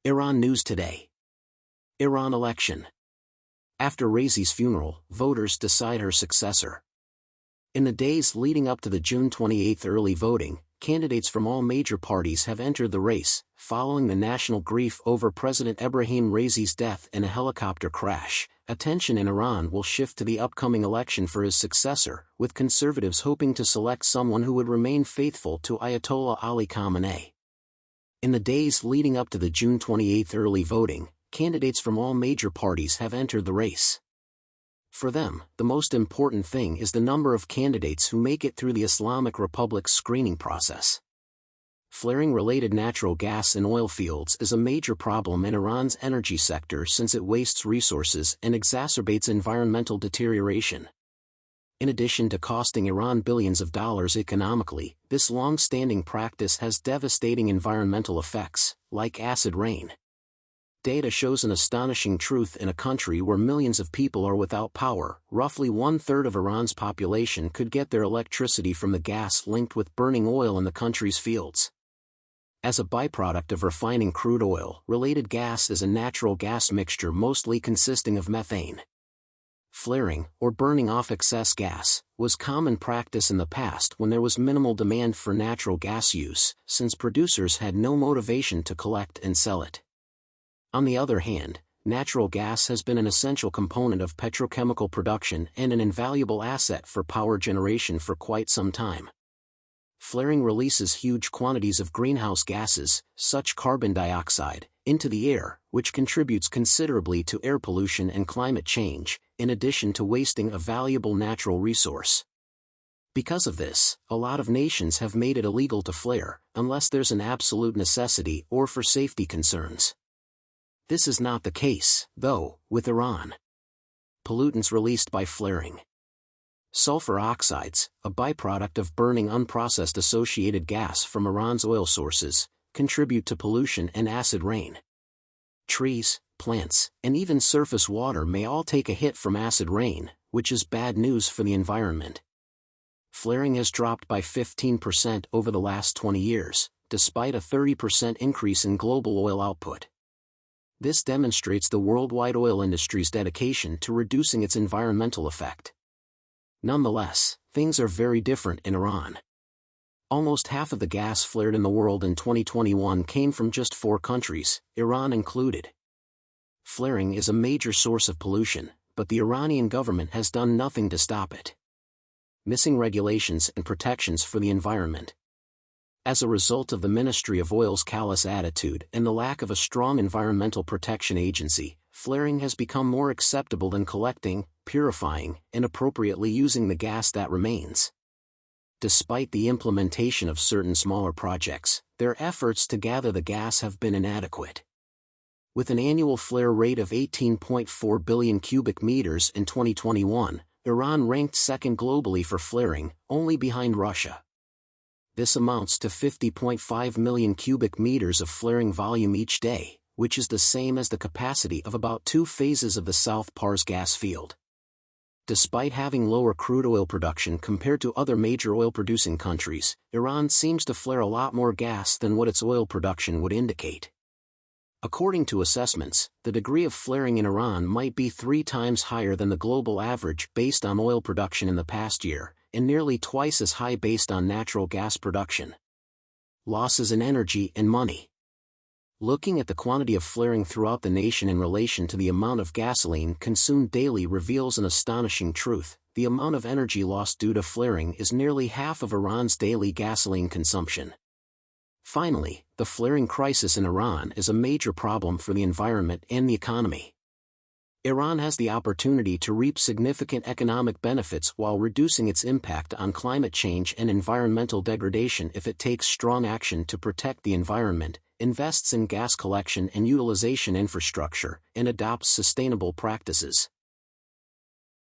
Iran news today. Iran election. After Raisi's funeral, voters decide her successor. In the days leading up to the June 28 early voting, candidates from all major parties have entered the race, following the national grief over President Ebrahim Raisi's death in a helicopter crash. Attention in Iran will shift to the upcoming election for his successor, with conservatives hoping to select someone who would remain faithful to Ayatollah Ali Khamenei. In the days leading up to the June 28 early voting, candidates from all major parties have entered the race. For them, the most important thing is the number of candidates who make it through the Islamic Republic's screening process. Flaring-related natural gas in oil fields is a major problem in Iran's energy sector since it wastes resources and exacerbates environmental deterioration. In addition to costing Iran billions of dollars economically, this long-standing practice has devastating environmental effects, like acid rain. Data shows an astonishing truth: in a country where millions of people are without power, roughly one-third of Iran's population could get their electricity from the gas linked with burning oil in the country's fields. As a byproduct of refining crude oil, related gas is a natural gas mixture mostly consisting of methane. Flaring, or burning off excess gas, was common practice in the past when there was minimal demand for natural gas use, since producers had no motivation to collect and sell it. On the other hand, natural gas has been an essential component of petrochemical production and an invaluable asset for power generation for quite some time. Flaring releases huge quantities of greenhouse gases, such as carbon dioxide, into the air, which contributes considerably to air pollution and climate change, in addition to wasting a valuable natural resource. Because of this, a lot of nations have made it illegal to flare, unless there's an absolute necessity or for safety concerns. This is not the case, though, with Iran. Pollutants released by flaring. Sulfur oxides, a byproduct of burning unprocessed associated gas from Iran's oil sources, contribute to pollution and acid rain. Trees, plants, and even surface water may all take a hit from acid rain, which is bad news for the environment. Flaring has dropped by 15% over the last 20 years, despite a 30% increase in global oil output. This demonstrates the worldwide oil industry's dedication to reducing its environmental effect. Nonetheless, things are very different in Iran. Almost half of the gas flared in the world in 2021 came from just 4 countries, Iran included. Flaring is a major source of pollution, but the Iranian government has done nothing to stop it. Missing regulations and protections for the environment. As a result of the Ministry of Oil's callous attitude and the lack of a strong environmental protection agency, flaring has become more acceptable than collecting, purifying, and appropriately using the gas that remains. Despite the implementation of certain smaller projects, their efforts to gather the gas have been inadequate. With an annual flare rate of 18.4 billion cubic meters in 2021, Iran ranked second globally for flaring, only behind Russia. This amounts to 50.5 million cubic meters of flaring volume each day, which is the same as the capacity of about 2 phases of the South Pars gas field. Despite having lower crude oil production compared to other major oil-producing countries, Iran seems to flare a lot more gas than what its oil production would indicate. According to assessments, the degree of flaring in Iran might be 3 times higher than the global average based on oil production in the past year, and nearly twice as high based on natural gas production. Losses in energy and money. Looking at the quantity of flaring throughout the nation in relation to the amount of gasoline consumed daily reveals an astonishing truth: the amount of energy lost due to flaring is nearly half of Iran's daily gasoline consumption. Finally, the flaring crisis in Iran is a major problem for the environment and the economy. Iran has the opportunity to reap significant economic benefits while reducing its impact on climate change and environmental degradation if it takes strong action to protect the environment, invests in gas collection and utilization infrastructure, and adopts sustainable practices.